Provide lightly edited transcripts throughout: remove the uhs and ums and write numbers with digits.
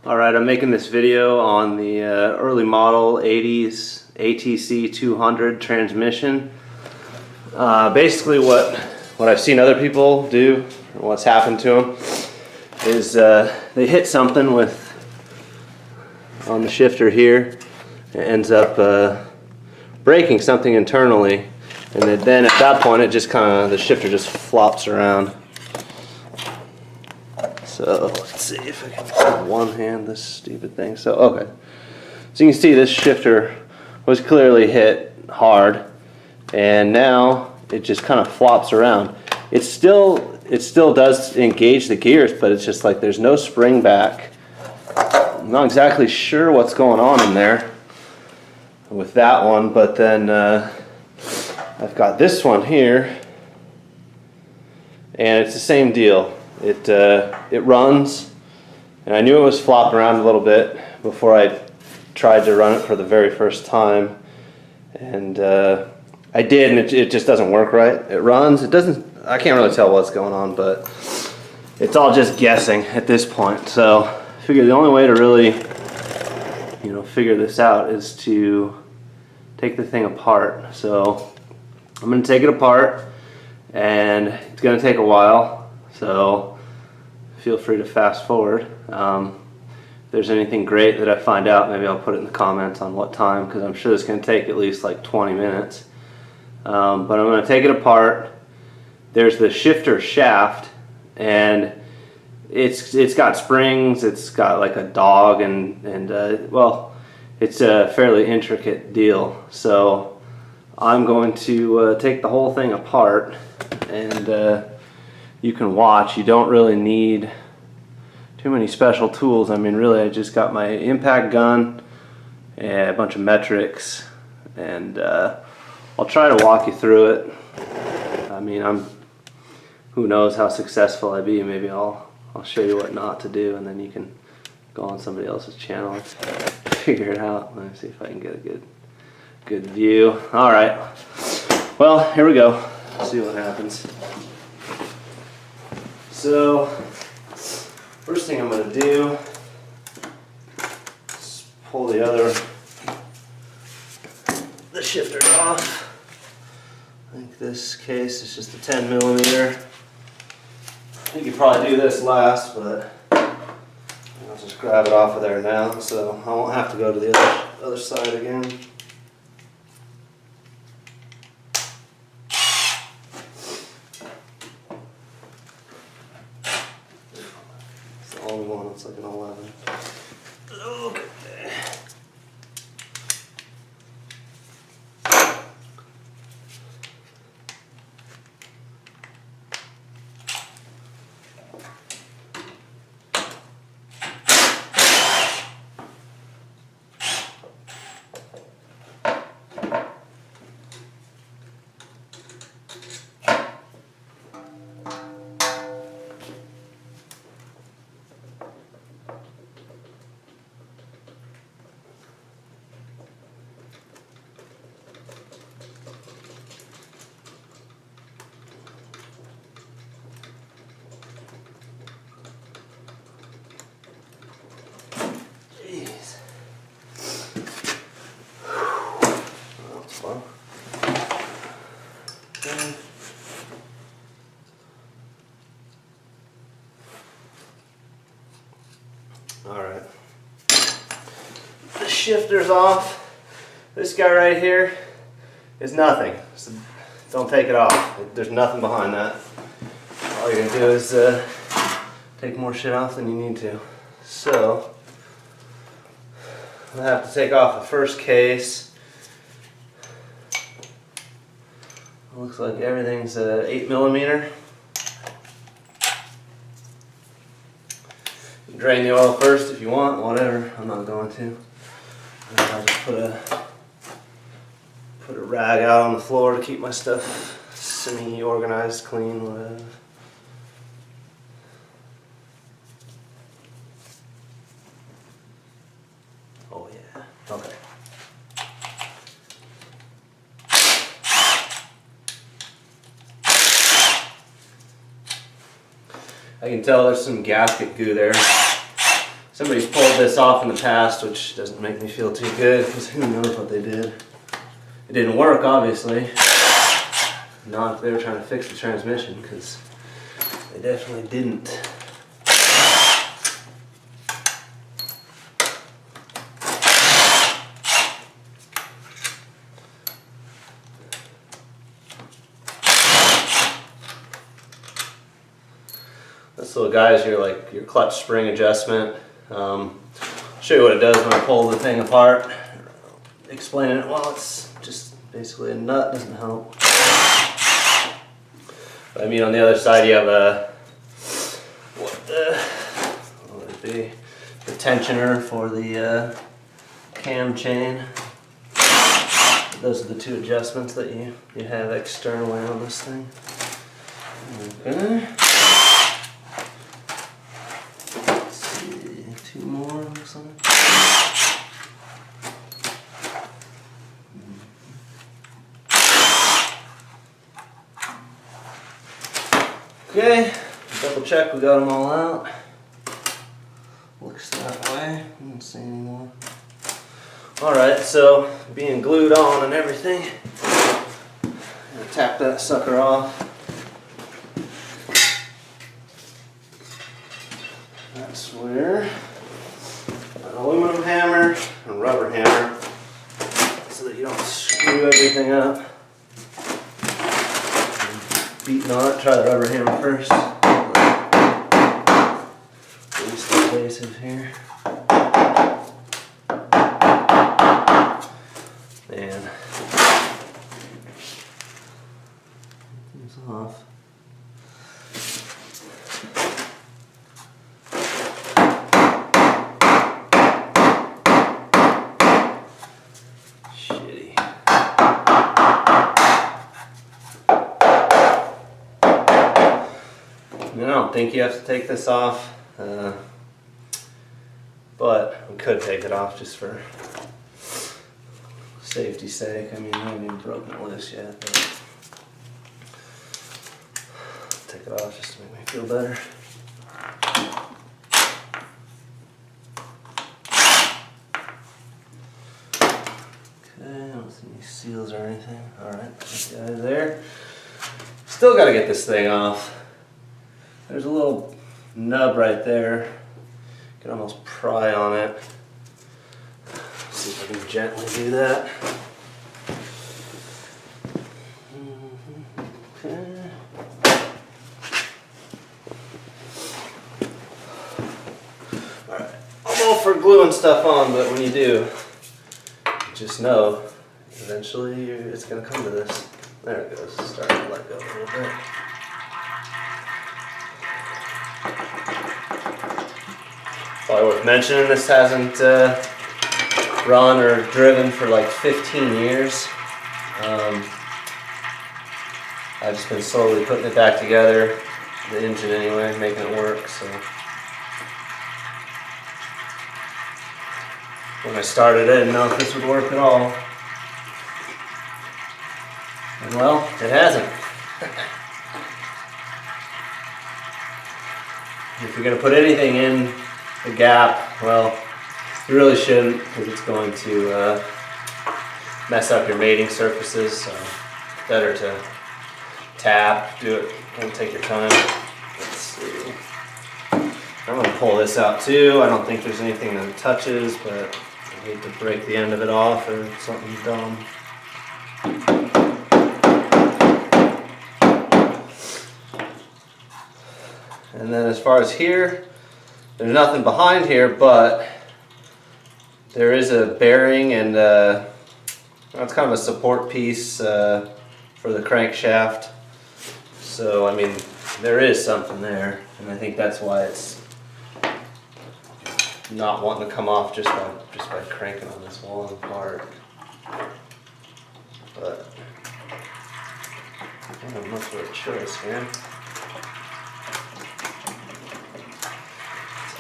Alright, I'm making this video on the early model 80s ATC 200 transmission. Basically what I've seen other people do, or what's happened to them, is they hit something on the shifter here. It ends up breaking something internally, and then at that point the shifter just flops around. So let's see if I can one hand this stupid thing. So okay, so you can see this shifter was clearly hit hard, and now it just kind of flops around. It still does engage the gears, but it's just like there's no spring back. I'm not exactly sure what's going on in there with that one, but then I've got this one here, and it's the same deal. It runs, and I knew it was flopping around a little bit before I tried to run it for the very first time, and I did, and it just doesn't work right. It runs, I can't really tell what's going on, but it's all just guessing at this point. So I figured the only way to really, figure this out is to take the thing apart. So I'm going to take it apart, and it's going to take a while. So feel free to fast forward. If there's anything great that I find out, maybe I'll put it in the comments on what time, because I'm sure it's going to take at least like 20 minutes. But I'm going to take it apart. There's the shifter shaft, and it's got springs. It's got like a dog, and well, it's a fairly intricate deal. So I'm going to take the whole thing apart, and you can watch. You don't really need too many special tools. I mean, really, I just got my impact gun and a bunch of metrics, and I'll try to walk you through it. I mean, who knows how successful I be. Maybe I'll show you what not to do, and then you can go on somebody else's channel and figure it out. Let me see if I can get a good view. All right. Well, here we go. Let's see what happens. So, first thing I'm going to do is pull the shifters off. I think this case is just a 10 millimeter. You could probably do this last, but I'll just grab it off of there now, so I won't have to go to the other side again. Only one, it's like an 11. Okay. Alright, the shifter's off. This guy right here is nothing, so don't take it off. There's nothing behind that. All you're going to do is take more shit off than you need to. So, I have to take off the first case. It looks like everything's 8 millimeter. Drain the oil first if you want, whatever. I'm not going to. I'll just put a rag out on the floor to keep my stuff semi-organized, clean, whatever. Oh yeah, okay. I can tell there's some gasket goo there. Somebody's pulled this off in the past, which doesn't make me feel too good, because who knows what they did. It didn't work, obviously. Not if they were trying to fix the transmission, because they definitely didn't. This little guy is your clutch spring adjustment. Show you what it does when I pull the thing apart. Explain it. Well, it's just basically a nut. Doesn't help. But I mean, on the other side you have what would it be? The tensioner for the cam chain. Those are the two adjustments that you have externally on this thing. Okay. Two more, looks like. Okay, double check we got them all out. Looks that way. I don't see any more. Alright, so being glued on and everything, I'm gonna tap that sucker off. That's where an aluminum hammer and rubber hammer, so that you don't screw everything up. Beating on it, try the rubber hammer first. Least invasive here. And it's off. I don't think you have to take this off, but we could take it off just for safety's sake. I mean, I haven't even broken it loose yet, but take it off just to make me feel better. Okay, I don't see any seals or anything. Alright, that guy there. Still got to get this thing off. There's a little nub right there. You can almost pry on it. Let's see if I can gently do that. Okay. Alright. I'm all for gluing stuff on, but when you do, just know eventually it's going to come to this. There it goes. Starting to let go a little bit. Probably worth mentioning, this hasn't run or driven for like 15 years. I've just been slowly putting it back together, the engine anyway, making it work. So when I started, I didn't know if this would work at all. And well, it hasn't. If you're going to put anything in the gap, well, you really shouldn't, because it's going to mess up your mating surfaces. So better to tap, do it, and take your time. Let's see. I'm going to pull this out too. I don't think there's anything that it touches, but I hate to break the end of it off or something dumb. And then as far as here, there's nothing behind here, but there is a bearing and it's kind of a support piece for the crankshaft. So I mean, there is something there, and I think that's why it's not wanting to come off just by cranking on this one part. But I don't have much of a choice, man.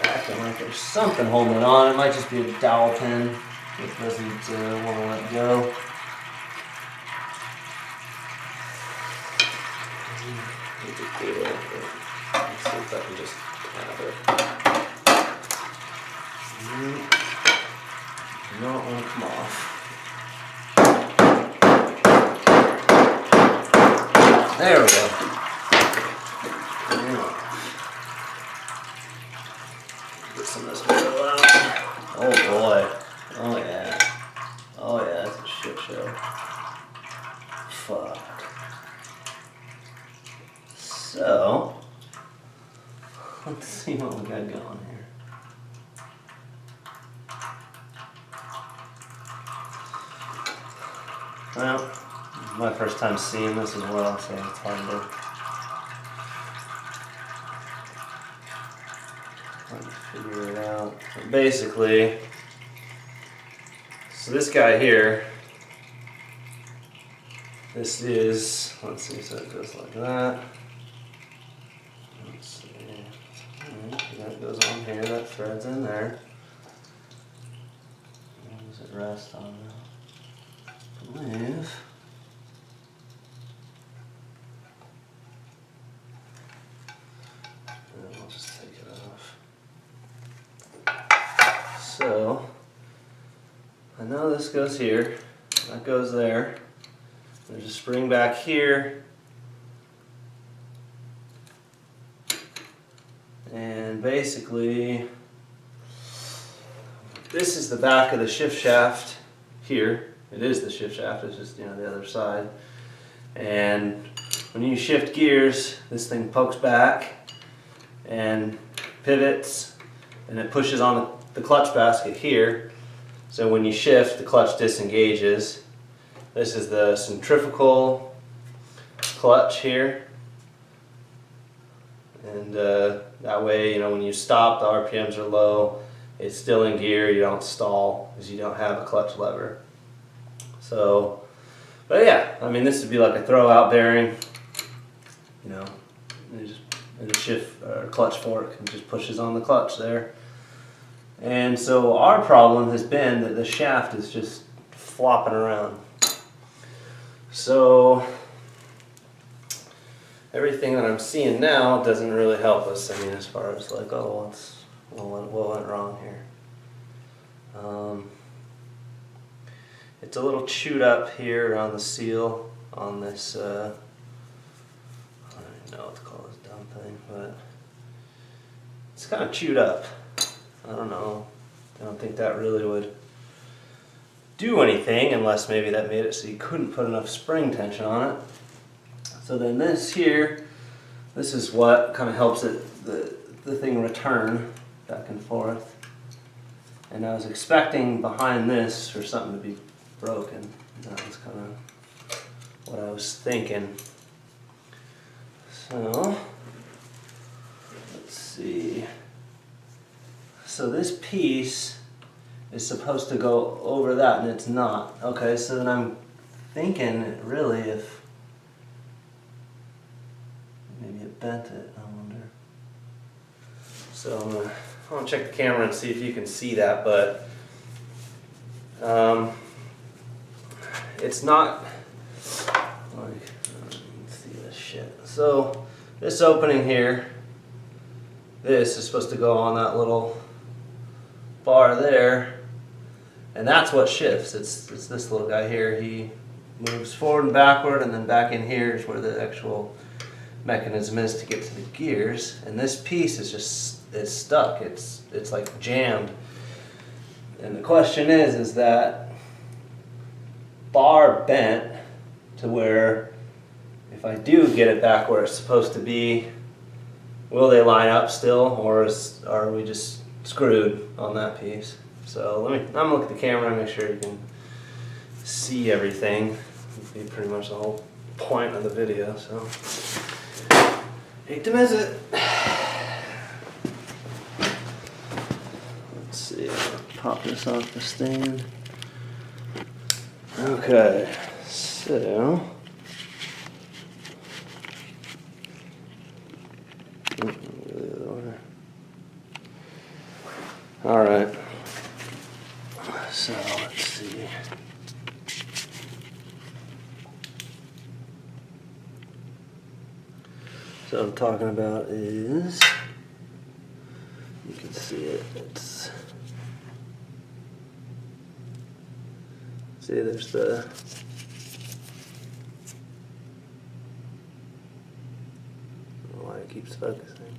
Acting like there's something holding it on. It might just be a dowel pin that doesn't want to let go. Let's see if I can just tap it. get some of this oil out. Oh boy. Oh yeah. Oh yeah, that's a shit show. Fuck. So, let's see what we got going here. Well, my first time seeing this as well, so it's hard to figure it out. But basically, so this guy here, this is, let's see, so it goes like that. Let's see, that goes on here, that thread's in there. Where does it rest on now? I believe. And I'll just take it off. So, I know this goes here, that goes there. There's a spring back here. And basically, this is the back of the shift shaft here. It is the shift shaft, it's just, the other side. And when you shift gears, this thing pokes back and pivots, and it pushes on the clutch basket here. So when you shift, the clutch disengages. This is the centrifugal clutch here. And that way, when you stop, the RPMs are low, it's still in gear, you don't stall because you don't have a clutch lever. So, but yeah, this would be like a throw-out bearing, and a shift or clutch fork, and just pushes on the clutch there. And so our problem has been that the shaft is just flopping around. So everything that I'm seeing now doesn't really help us. As far as like, what went wrong here? It's a little chewed up here on the seal on this. I don't even know what to call this dumb thing, but it's kind of chewed up. I don't know. I don't think that really would do anything unless maybe that made it so you couldn't put enough spring tension on it. So then this here, this is what kind of helps it the thing return back and forth. And I was expecting behind this for something to be broken. That was kind of what I was thinking. So let's see. So this piece is supposed to go over that, and it's not. Okay, so then I'm thinking really if maybe it bent it, I wonder. So I'm gonna check the camera and see if you can see that, but it's not like, you can see this shit. So this opening here, this is supposed to go on that little bar there, and that's what shifts. It's this little guy here. He moves forward and backward, and then back in here is where the actual mechanism is to get to the gears. And this piece is it's stuck. It's like jammed. And the question is that bar bent to where if I do get it back where it's supposed to be, will they line up still, or are we just screwed on that piece? So I'm gonna look at the camera and make sure you can see everything. That'd be pretty much the whole point of the video. So hate to miss it. Let's see. I'll pop this off the stand. Okay, so. All right, so let's see. So what I'm talking about is, you can see it, see there's the, I don't know why it keeps focusing.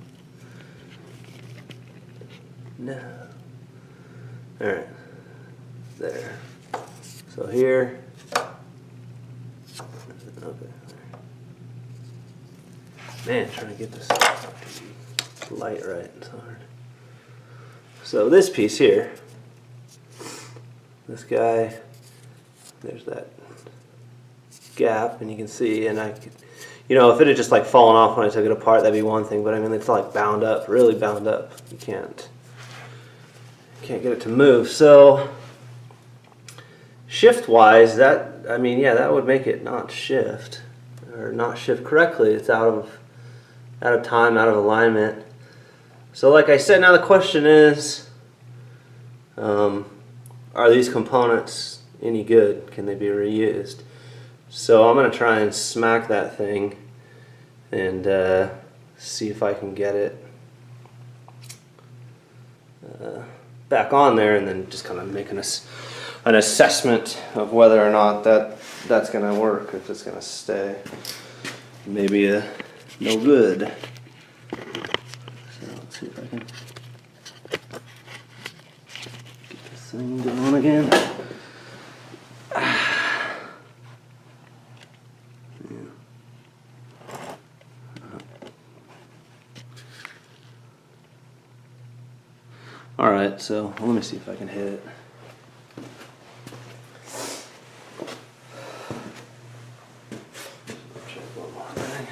No. Alright. There. So here. Okay. Man, trying to get this light right. It's hard. So this piece here, this guy, there's that gap, and you can see, and you know, if it had just like fallen off when I took it apart, that'd be one thing, but I mean, it's like bound up, really bound up. You can't get it to move. So shift-wise, that, I mean, yeah, that would make it not shift, or not shift correctly. It's out of time, out of alignment. So like I said, now the question is, are these components any good? Can they be reused? So I'm going to try and smack that thing and see if I can get it back on there, and then just kind of make an assessment of whether or not that's going to work, if it's going to stay. Maybe no good. So let's see if I can get this thing going again. Alright, so let me see if I can hit it. Check one more thing.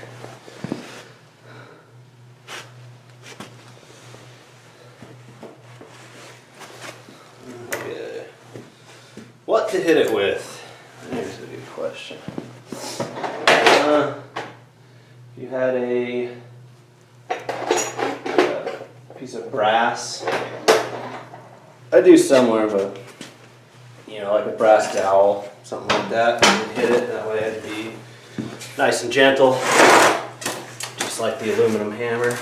Okay. What to hit it with? Here's a good question. If you had a piece of brass, I do somewhere, but you know, like a brass dowel, something like that. You can hit it that way. It'd be nice and gentle, just like the aluminum hammer.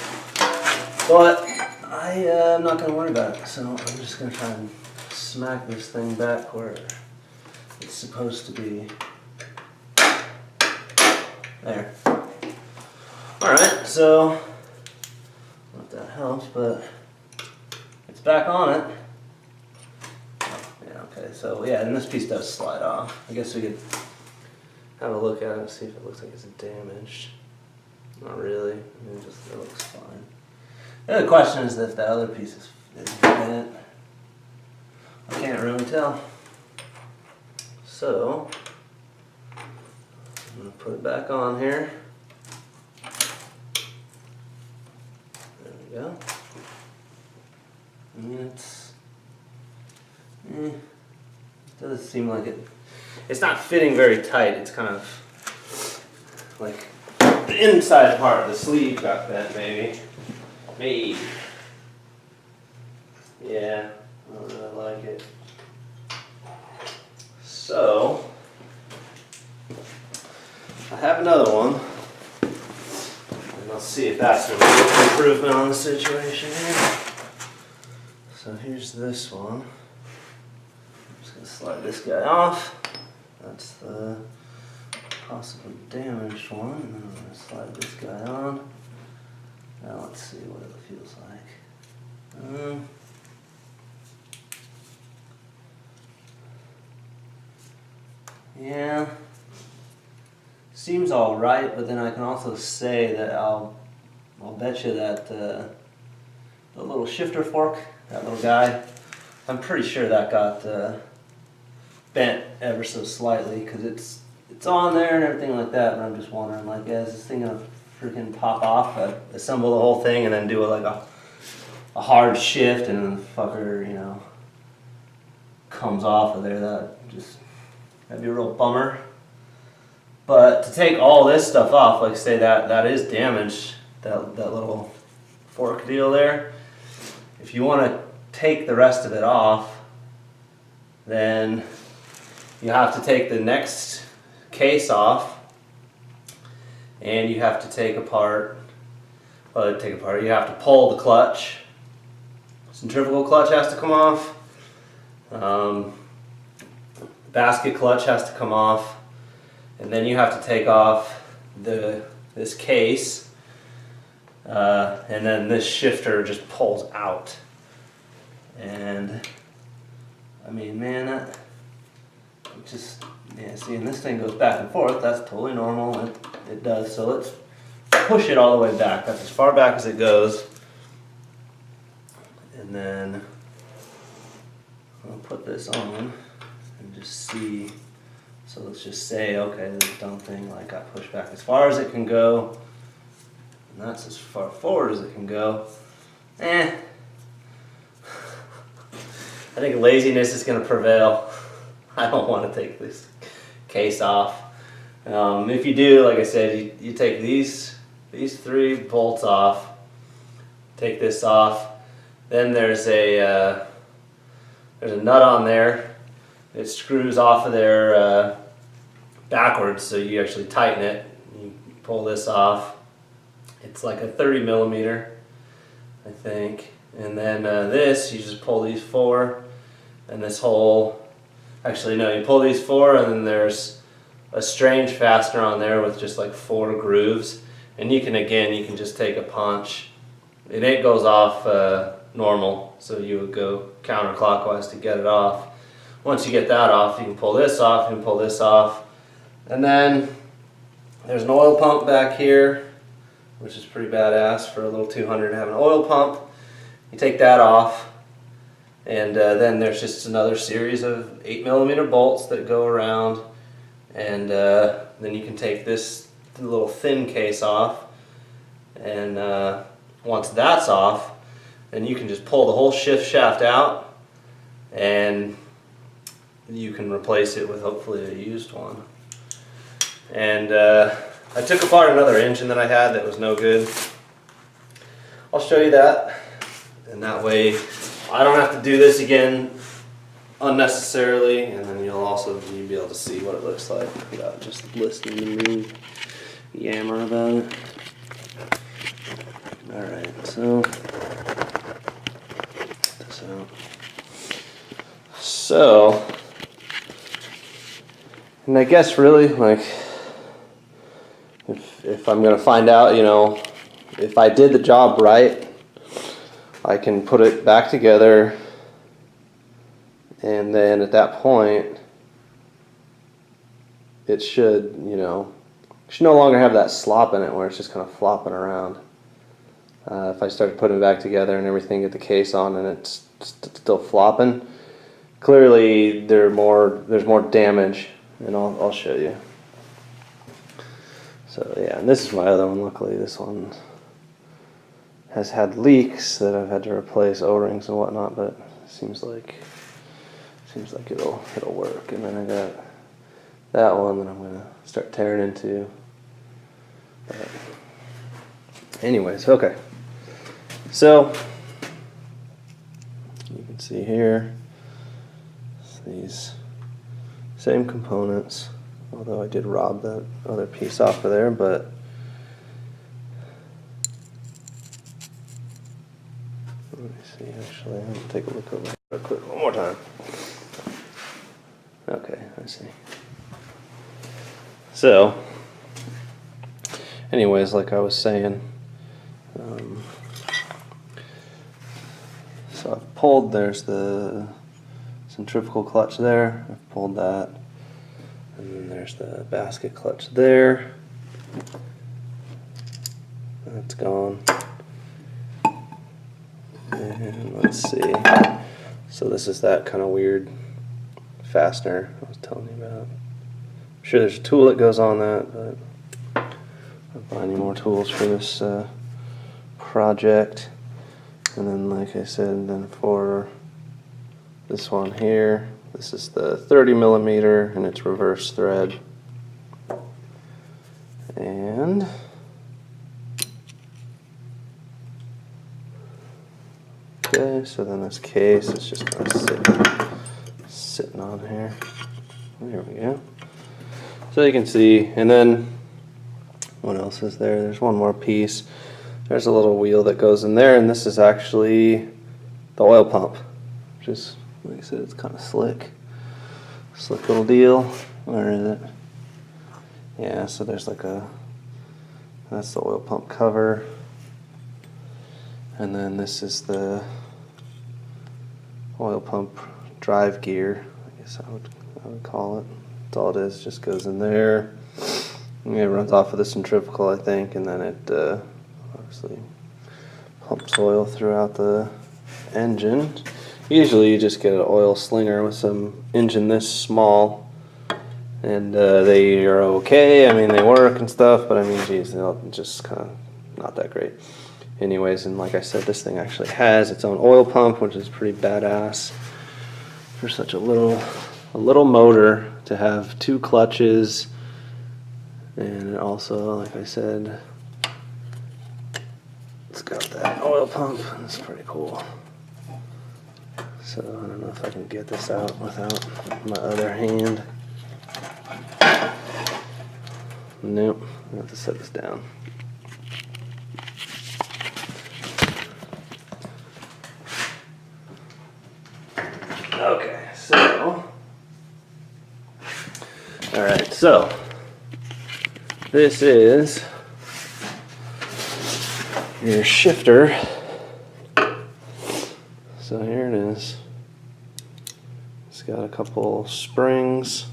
But I'm not going to worry about it, so I'm just going to try and smack this thing back where it's supposed to be. There. All right, so not that helps, but it's back on it. Okay, so yeah, and this piece does slide off. I guess we could have a look at it and see if it looks like it's damaged. Not really. I mean, it looks fine. The other question is if the other piece is fit. I can't really tell. So I'm gonna put it back on here. There we go. I mean, it doesn't seem like it's not fitting very tight. It's kind of like the inside part of the sleeve got bent, maybe. Yeah, I don't really like it. So I have another one, and let's see if that's an improvement on the situation here. So here's this one. I'm just going to slide this guy off. That's the possibly damaged one. And then I'm going to slide this guy on. Now let's see what it feels like. Yeah, seems all right, but then I can also say that I'll bet you that the little shifter fork, that little guy, I'm pretty sure that got bent ever so slightly, because it's on there and everything like that. But I'm just wondering, like, is this thing gonna freaking pop off? Assemble the whole thing and then do like a hard shift, and then the fucker, you know, comes off of there. That'd be a real bummer. But to take all this stuff off, like say that is damaged, that little fork deal there. If you want to take the rest of it off, then you have to take the next case off, and you have to take apart, you have to pull the clutch. Centrifugal clutch has to come off. Basket clutch has to come off, and then you have to take off this case, and then this shifter just pulls out. And I mean, man, that just, yeah, see, and this thing goes back and forth. That's totally normal. It does. So let's push it all the way back. That's as far back as it goes. And then I'll put this on and just see. So let's just say, okay, this dumb thing like got pushed back as far as it can go. And that's as far forward as it can go. I think laziness is going to prevail. I don't want to take this case off. If you do, like I said, you take these 3 bolts off, take this off. Then there's a nut on there. It screws off of there backwards, so you actually tighten it. You pull this off. It's like a 30 millimeter, I think. And then this, you just pull these 4, and this whole, actually no, you pull these 4, and then there's a strange fastener on there with just like 4 grooves. And you can just take a punch, and it goes off normal, so you would go counterclockwise to get it off. Once you get that off, you can pull this off, you can pull this off. And then there's an oil pump back here, which is pretty badass for a little 200 to have an oil pump. You take that off, and then there's just another series of 8 millimeter bolts that go around, and then you can take this little thin case off, and once that's off, then you can just pull the whole shift shaft out, and you can replace it with hopefully a used one. And I took apart another engine that I had that was no good. I'll show you that, and that way I don't have to do this again unnecessarily, and then you'll be able to see what it looks like without just listening to me yammer about it. Alright, so this out. So, and I guess really, like, if I'm going to find out, you know, if I did the job right, I can put it back together, and then at that point, it should, you know, should no longer have that slop in it where it's just kind of flopping around. If I start putting it back together and everything, get the case on, and it's still flopping, clearly there's more damage, and I'll show you. So yeah, and this is my other one. Luckily, this one has had leaks that I've had to replace, O-rings and whatnot, but it seems like it'll work. And then I got that one that I'm gonna start tearing into. But anyways, okay. So you can see here these same components. Although I did rob that other piece off of there, but let me see, actually, I'm going to take a look over real quick one more time. Okay, I see. So, anyways, like I was saying, so I've pulled, there's the centrifugal clutch there, I've pulled that. And then there's the basket clutch there. That's gone. And let's see. So this is that kind of weird fastener I was telling you about. I'm sure there's a tool that goes on that, but I'll buy any more tools for this project. And then, like I said, then for this one here, this is the 30 millimeter, and it's reverse thread. And okay, so then this case is just kind of sitting on here. There we go. So you can see, and then what else is there? There's one more piece. There's a little wheel that goes in there, and this is actually the oil pump, which is, like I said, it's kind of slick little deal. Where is it? Yeah, so there's like that's the oil pump cover, and then this is the oil pump drive gear, I guess I would call it. That's all it is. Just goes in there. And it runs off of the centrifugal, I think, and then it obviously pumps oil throughout the engine. Usually you just get an oil slinger with some engine this small, and they are okay. I mean, they work and stuff, but I mean, geez, they're just kind of not that great. Anyways, and like I said, this thing actually has its own oil pump, which is pretty badass for such a little motor to have 2 clutches, and also, like I said, it's got that oil pump. It's pretty cool. So I don't know if I can get this out without my other hand. Nope, I have to set this down. Okay, so, alright, so this is your shifter. So here it is. It's got a couple springs.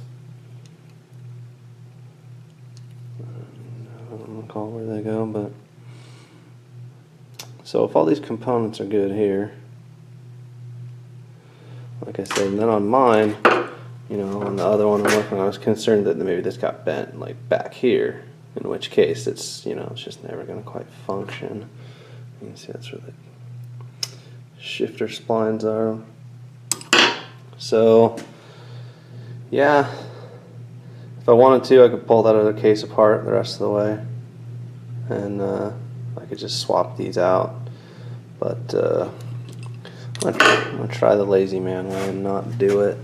I don't recall where they go, but so if all these components are good here, like I said, and then on mine, you know, on the other one I'm working on, I was concerned that maybe this got bent like back here, in which case it's, you know, it's just never going to quite function. You can see that's where the shifter splines are. So yeah, if I wanted to, I could pull that other case apart the rest of the way, and I could just swap these out, but I'm gonna try the lazy man way and not do it.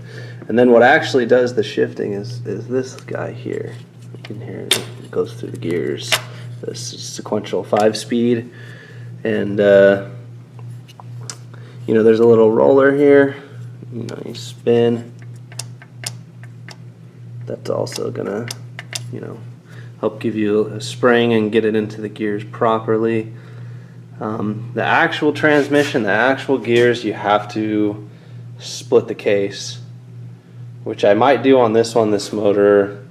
And then what actually does the shifting is this guy here. You can hear it goes through the gears. This is sequential 5-speed, and you know, there's a little roller here. You know, you spin. That's also gonna, you know, help give you a spring and get it into the gears properly. The actual transmission, the actual gears, you have to split the case, which I might do on this one, this motor.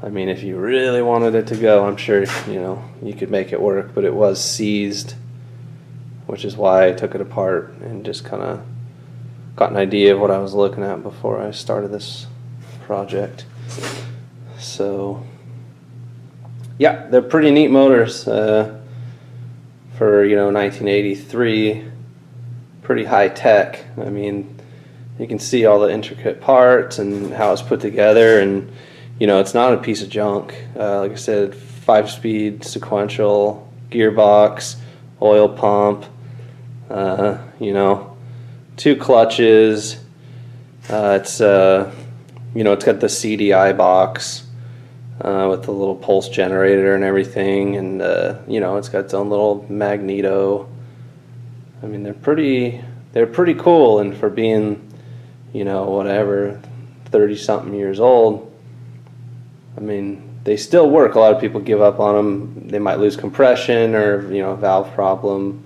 I mean, if you really wanted it to go, I'm sure, you know, you could make it work, but it was seized, which is why I took it apart and just kind of got an idea of what I was looking at before I started this project. So yeah, they're pretty neat motors for, you know, 1983. Pretty high tech. I mean, you can see all the intricate parts and how it's put together, and you know, it's not a piece of junk. Like I said, 5-speed sequential gearbox, oil pump, you know, 2 clutches. It's you know, it's got the CDI box with the little pulse generator and everything, and you know, it's got its own little magneto. I mean, they're pretty cool, and for being, you know, whatever, 30-something years old, I mean, they still work. A lot of people give up on them. They might lose compression, or, you know, a valve problem,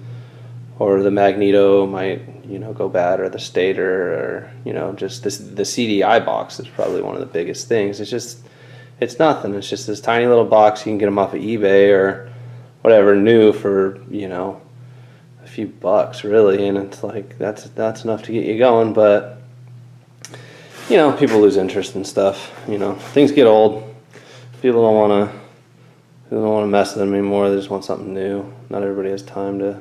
or the magneto might, you know, go bad, or the stator, or, you know, just this, the CDI box is probably one of the biggest things. It's just, it's nothing. It's just this tiny little box. You can get them off of eBay or whatever new for, you know, a few bucks really, and it's like that's enough to get you going. But you know, people lose interest in stuff. You know, things get old. People don't want to mess with them anymore. They just want something new. Not everybody has time to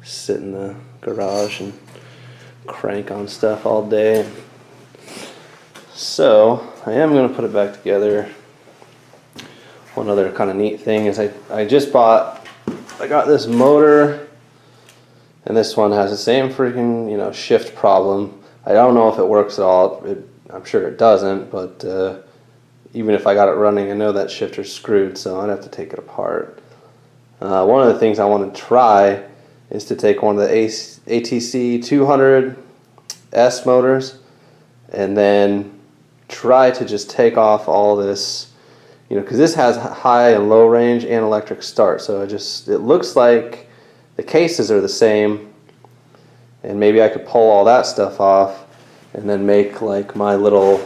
sit in the garage and crank on stuff all day. So I am going to put it back together. One other kind of neat thing is I got this motor, and this one has the same freaking, you know, shift problem. I don't know if it works at all. I'm sure it doesn't, but even if I got it running, I know that shifter's screwed, so I'd have to take it apart. One of the things I want to try is to take one of the ATC 200S motors and then try to just take off all this, you know, because this has high and low range and electric start, so it looks like the cases are the same, and maybe I could pull all that stuff off and then make like my little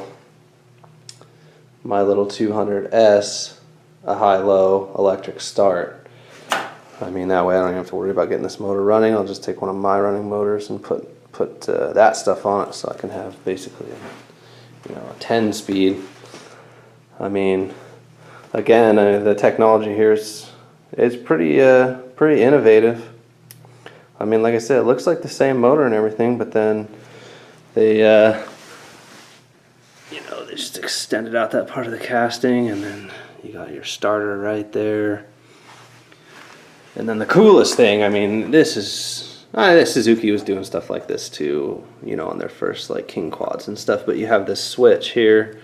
200S a high-low electric start. I mean, that way I don't even have to worry about getting this motor running. I'll just take one of my running motors and put that stuff on it, so I can have basically a 10 speed. I mean, again, the technology here is pretty innovative. I mean, like I said, it looks like the same motor and everything, but then they they just extended out that part of the casting, and then you got your starter right there. And then the coolest thing, I mean, this Suzuki was doing stuff like this too, on their first like King quads and stuff, but you have this switch here,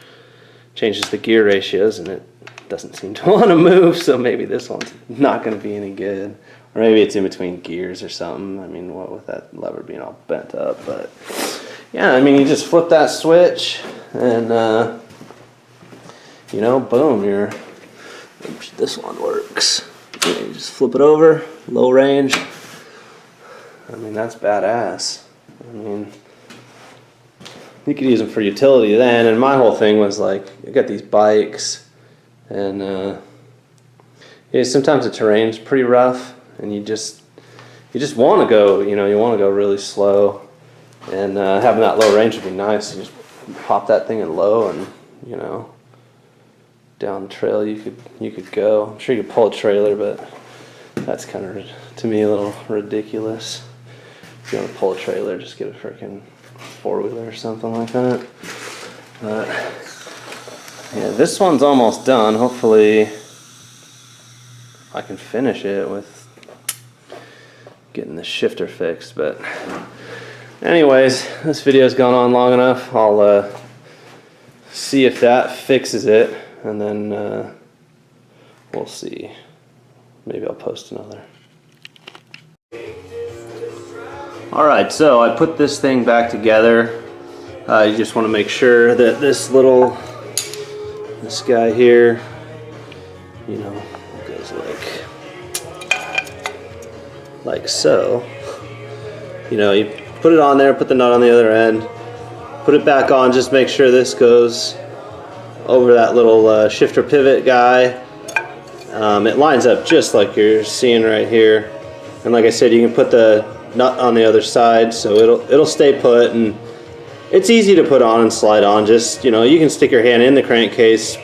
changes the gear ratios, and it doesn't seem to want to move, so maybe this one's not going to be any good. Or maybe it's in between gears or something. I mean, what with that lever being all bent up, but yeah, I mean, you just flip that switch and boom, this one works. You just flip it over, low range. I mean, that's badass. I mean, you could use them for utility then, and my whole thing was like, I got these bikes, and sometimes the terrain's pretty rough, and you just want to go, you want to go really slow, and having that low range would be nice. You just pop that thing in low, and down the trail you could go. I'm sure you could pull a trailer, but that's kind of, to me, a little ridiculous. If you want to pull a trailer, just get a freaking four-wheeler or something like that. But yeah, this one's almost done. Hopefully I can finish it with getting the shifter fixed. But anyways, this video's gone on long enough. I'll see if that fixes it, and then we'll see. Maybe I'll post another. Alright, so I put this thing back together. You just want to make sure that this guy here, goes like so. You put it on there, put the nut on the other end, put it back on, just make sure this goes over that little shifter pivot guy. It lines up just like you're seeing right here, and like I said, you can put the nut on the other side, so it'll stay put, and it's easy to put on and slide on. Just you can stick your hand in the crankcase,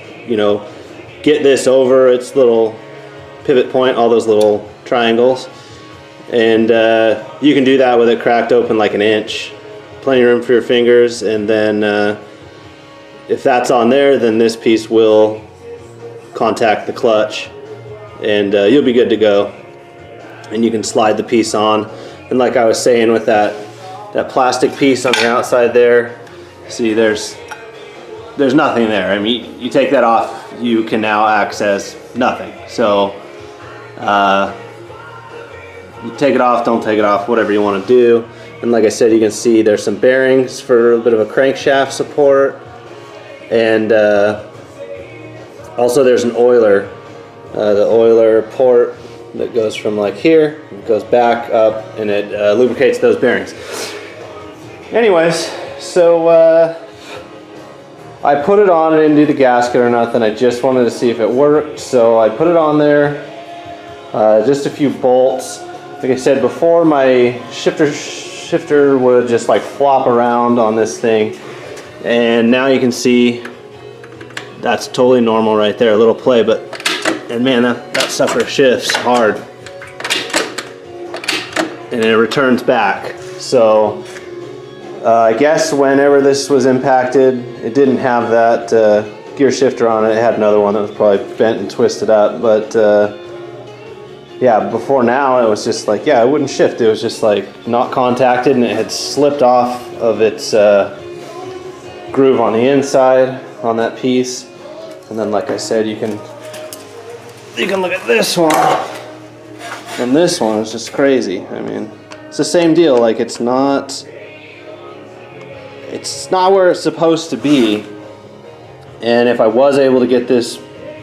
get this over its little pivot point, all those little triangles, and you can do that with it cracked open like an inch, plenty of room for your fingers. And then if that's on there, then this piece will contact the clutch, and you'll be good to go, and you can slide the piece on. And like I was saying, with that plastic piece on the outside there, see there's nothing there. I mean, you take that off, you can now access nothing. So you take it off, don't take it off, whatever you want to do. And like I said, you can see there's some bearings for a bit of a crankshaft support, and also there's an oiler, the oiler port that goes from like here, it goes back up, and it lubricates those bearings. Anyways, so I put it on. I didn't do the gasket or nothing. I just wanted to see if it worked, so I put it on there. Just a few bolts. Like I said before, my shifter would just like flop around on this thing, and now you can see that's totally normal right there, a little play, and man, that sucker shifts hard, and it returns back. So I guess whenever this was impacted, it didn't have that gear shifter on it. It had another one that was probably bent and twisted up, but yeah, before now it was just like, yeah, it wouldn't shift. It was just like not contacted, and it had slipped off of its groove on the inside on that piece. And then like I said, you can look at this one, and this one is just crazy. I mean, it's the same deal. Like it's not where it's supposed to be. And if I was able to get this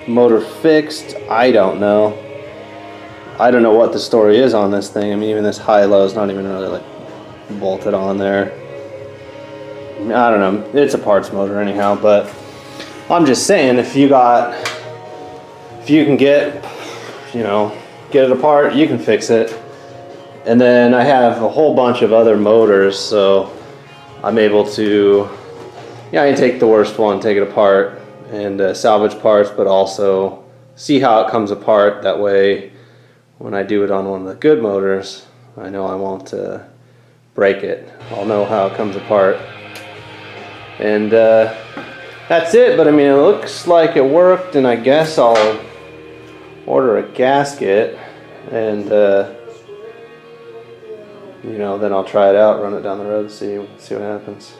motor fixed, I don't know what the story is on this thing. I mean, even this high-low is not even really like bolt it on there. I don't know, it's a parts motor anyhow, but I'm just saying if you can get, you know, get it apart, you can fix it. And then I have a whole bunch of other motors, so I'm able to, yeah, I can take the worst one, take it apart, and salvage parts, but also see how it comes apart. That way, when I do it on one of the good motors, I know I won't break it. I'll know how it comes apart. And that's it, but I mean, it looks like it worked, and I guess I'll order a gasket, and you know, then I'll try it out, run it down the road, see what happens.